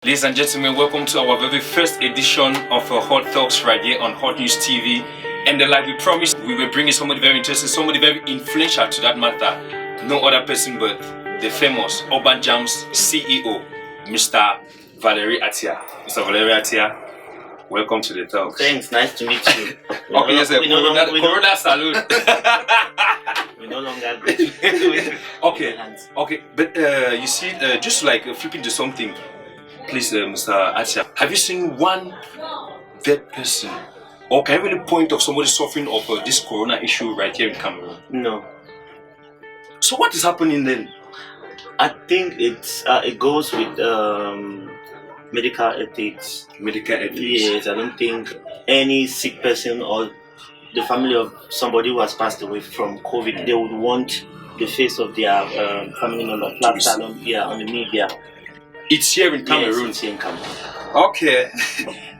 Ladies and gentlemen, welcome to our very first edition of Hot Talks right here on Hot News TV. And like we promised, we were bringing somebody very interesting, somebody very influential to that matter. No other person but the famous URBAN JAMZ CEO, Mr. Valery Atia. Mr. Valery Atia, welcome to the talk. Thanks, nice to meet you. Okay, yes, Corona salute. We no longer graduate. Okay, but you see, just like flipping to something, please, Mr. Atia, have you seen one dead person, or can you really point of somebody suffering of this corona issue right here in Cameroon? No. So what is happening then? I think it goes with medical ethics. Medical ethics? Yes, I don't think any sick person or the family of somebody who has passed away from COVID, they would want the face of their family member plastered on the media. It's here in Cameroon. Yes, it's here in Cameroon. Okay,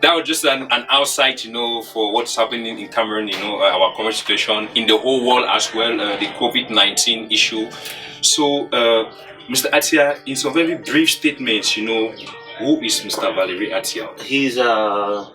that was just an outside, for what's happening in Cameroon, our current situation in the whole world as well, the COVID-19 issue. So, Mr. Atia, in some very brief statements, who is Mr. Valery Atia? He's a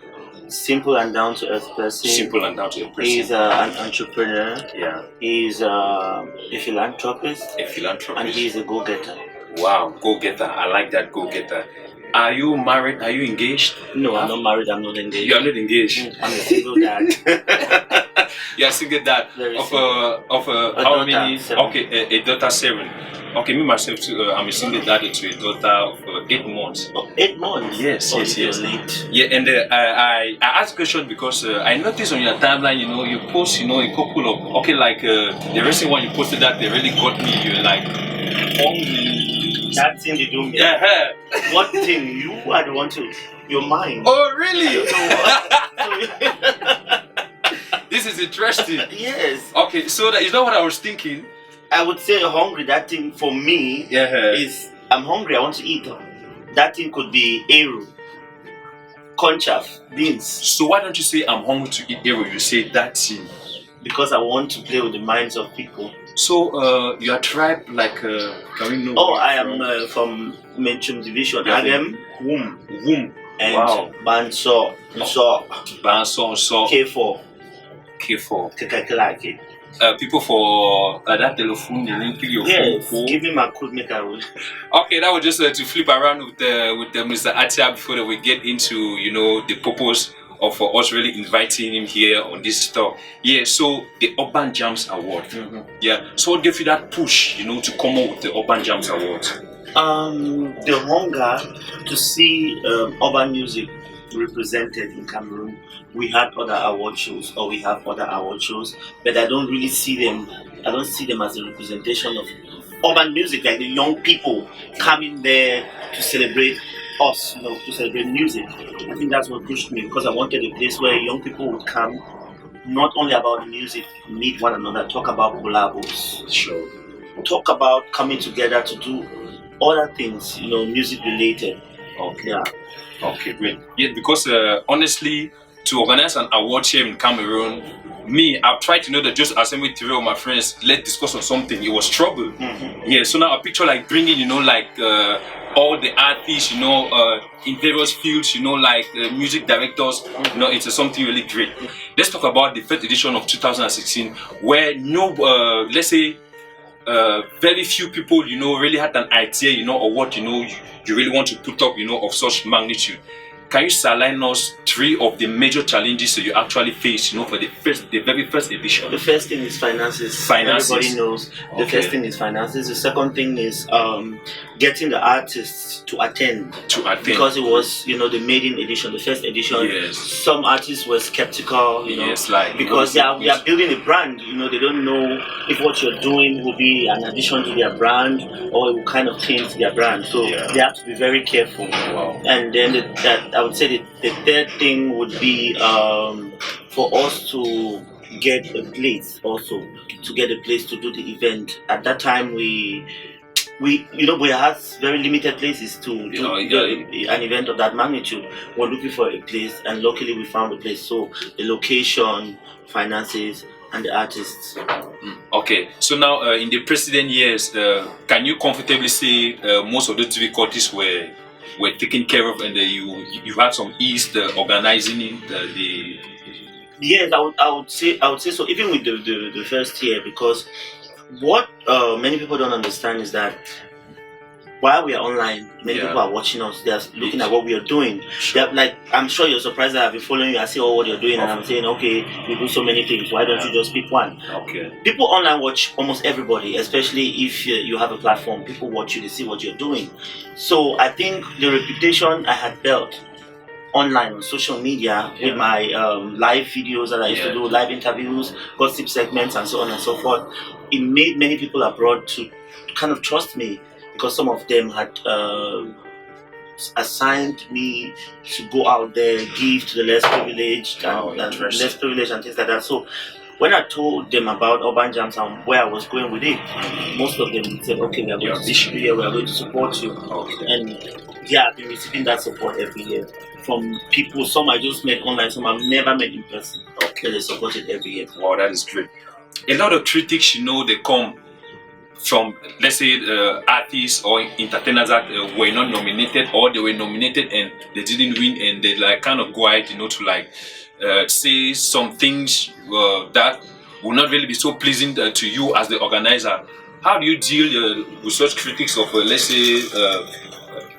simple and down-to-earth person. Simple and down-to-earth person. He's an entrepreneur. Yeah. He's a philanthropist. A philanthropist. And he's a go-getter. Wow, go-getter. I like that, go-getter. Are you married? Are you engaged? No, I'm not married. I'm not engaged. You are not engaged? I'm a single dad. You are single dad of how many? 7. Okay, a daughter 7. Okay, me myself too. I'm a single dad to a daughter of 8 months. Oh, 8 months? Yes, yes. Late. Yeah, and I asked a question because I noticed on your timeline, you post, a couple of the recent one you posted that they really got me. You're like, that thing they do me. Yeah. What thing? You are the one to your mind. Oh, really? This is interesting. Yes. Okay, so that is not what I was thinking. I would say hungry. That thing for me is I'm hungry. I want to eat. That thing could be eru, conchaff, beans. So why don't you say I'm hungry to eat eru? You say that thing. Because I want to play with the minds of people. So your tribe, can we know? Oh, I am from Menchum Division. I am Womb. And wow. Banso, Banso, K4. K4. People for that telephone, yes, give me my code maker. Okay, that was just to flip around with Mr. Atia before we get into the purpose of us really inviting him here on this talk. Yeah, so the URBAN JAMZ Award. Yeah, so what gave you that push, to come up with the URBAN JAMZ Award? The hunger to see urban music represented in Cameroon. We had other award shows, or we have other award shows, but I don't really see them. I don't see them as a representation of urban music, like the young people coming there to celebrate us, to celebrate music. I think that's what pushed me, because I wanted a place where young people would come, not only about the music, meet one another, talk about collabos, sure, talk about coming together to do other things, music related. Okay. Yeah. Okay, great. Yeah, because honestly, to organize an award here in Cameroon, I've tried to know that just assemble 3 of my friends, let's discuss on something. It was trouble. Yeah, so now a picture like bringing, all the artists, in various fields, music directors, it's something really great. Let's talk about the 5th edition of 2016, where let's say, very few people, really had an idea, or what, you really want to put up, of such magnitude. Can you outline us 3 of the major challenges that you actually faced, for the very first edition? The first thing is finances. Everybody knows. The first thing is finances. The second thing is getting the artists to attend. Because it was, the maiden edition, the first edition. Yes. Some artists were skeptical, yes, because they are building a brand. They don't know if what you're doing will be an addition to their brand or it will kind of change their brand. So they have to be very careful. Wow. And then I would say the third thing would be for us to get a place also, to get a place to do the event. At that time we had very limited places to do an event of that magnitude. We're looking for a place, and luckily we found a place. So the location, finances, and the artists. Okay, so now in the preceding years, can you comfortably say most of the difficulties were were taken care of, and you had some ease organizing it, the Yes, I would say so. Even with the first year, because what many people don't understand is that while we are online, many people are watching us. They're looking at what we are doing. They're like, I'm sure you're surprised that I've been following you. I see all what you're doing, and I'm saying, okay, you do so many things. Why don't you just pick one? Okay. People online watch almost everybody, especially if you have a platform. People watch you, they see what you're doing. So I think the reputation I had built online on social media with my live videos that I used to do, live interviews, gossip segments, and so on and so forth, it made many people abroad to kind of trust me, because some of them had assigned me to go out there, give to the less privileged and things like that. So when I told them about Urban Jams and where I was going with it, most of them said, okay, we are going to support you. And yeah, I've been receiving that support every year from people. Some I just met online, some I've never met in person. Okay, they supported every year. Wow, that is great. A lot of critics, they come from, let's say, artists or entertainers that were not nominated, or they were nominated and they didn't win, and they like kind of go out, to say some things that will not really be so pleasing to you as the organizer. How do you deal with such critics of, let's say,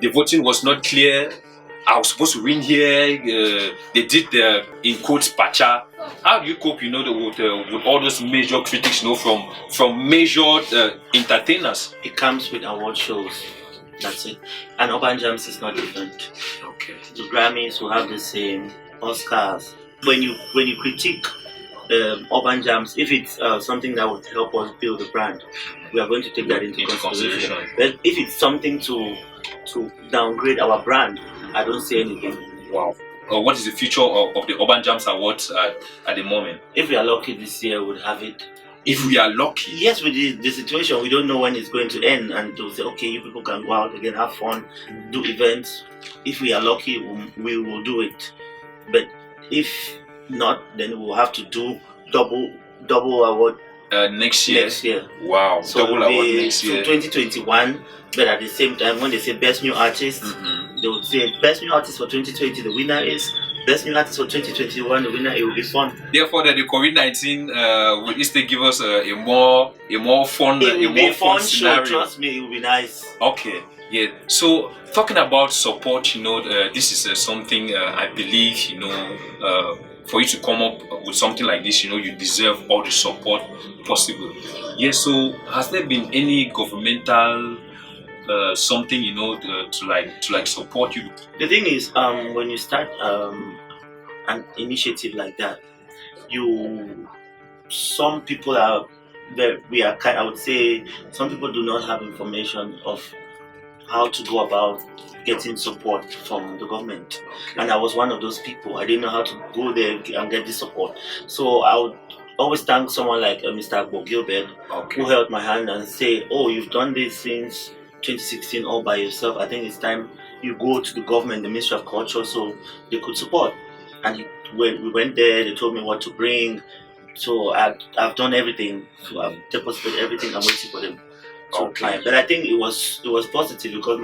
the voting was not clear, I was supposed to win here, they did the, in quotes, pacha. How do you cope, with all those major critics, from major entertainers? It comes with award shows. That's it. And Urban Jams is not different. Okay. The Grammys will have the same, Oscars. When you critique Urban Jams, if it's something that would help us build a brand, we are going to take that into consideration. But if it's something to downgrade our brand, I don't say anything. Wow. What is the future of the Urban Jams Awards at the moment? If we are lucky this year, we'll have it. If we are lucky? Yes, with the situation, we don't know when it's going to end, and they'll say, okay, you people can go out again, have fun, do events. If we are lucky, we will do it. But if not, then we'll have to do double award next year. Next year. Wow. So double award next year. 2021. But at the same time, when they say best new artist, they would say best new artist for 2020. The winner is best new artist for 2021. The winner. It will be fun. Therefore, that the COVID-19 will instead give us a more fun, fun scenario. Show. Trust me, it will be nice. Okay. Yeah. So talking about support, this is something I believe, for you to come up with something like this, you deserve all the support possible. Yeah. So has there been any governmental something, to support you? The thing is, when you start an initiative like that, some people I would say some people do not have information of how to go about getting support from the government. And I was one of those people. I didn't know how to go there and get the support. So I would always thank someone like Mr Gilbert, who held my hand and say, oh, you've done this since 2016 all by yourself. I think it's time you go to the government, the Ministry of Culture, so they could support. And when we went there, they told me what to bring. So I've done everything. So I've deposited everything. I'm waiting for them to apply. But I think it was positive, because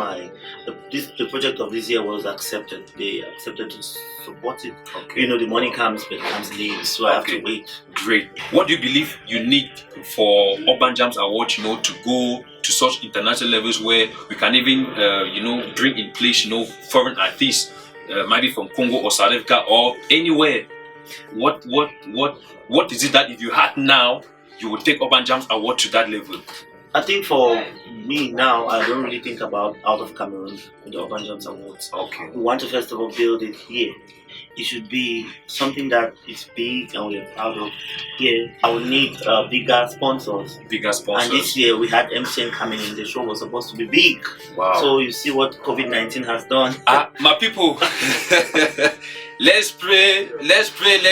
the project of this year was accepted. They accepted to support it. The money comes, but it comes late, so I have to wait. Great. What do you believe you need for Urban Jams Awards, to go to such international levels where we can even, bring in place, foreign artists, maybe from Congo or South Africa or anywhere? What is it that if you had now, you would take Urban Jams Award to that level? I think for me now, I don't really think about out of Cameroon with the Urban Jams Awards. We want to first of all build it here. It should be something that is big and we're proud of here. I would need bigger sponsors. And this year we had MCN coming in. The show was supposed to be big. Wow. So you see what COVID-19 has done. My people, let's pray. Let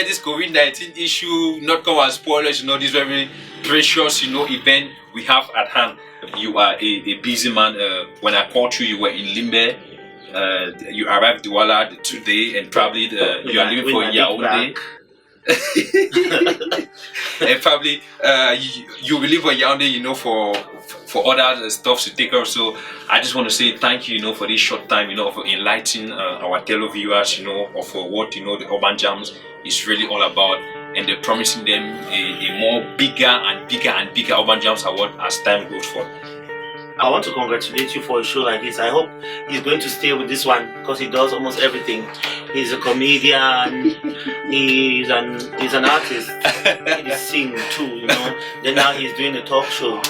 this COVID-19 issue not come as spoilers. This very precious, event we have at hand. You are a busy man. When I called you, you were in Limbe. You arrived Douala today, and probably you are leaving for Yaoundé. And probably you will leave for Yaoundé, for other stuff to take care of. So I just want to say thank you, for this short time, for enlightening our televiewers, of what the Urban Jams is really all about, and they're promising them a more bigger and bigger and bigger Urban Jams Award as time goes forward. I want to congratulate you for a show like this. I hope he's going to stay with this one because he does almost everything. He's a comedian, he's an artist, he sings too, Then now he's doing a talk show.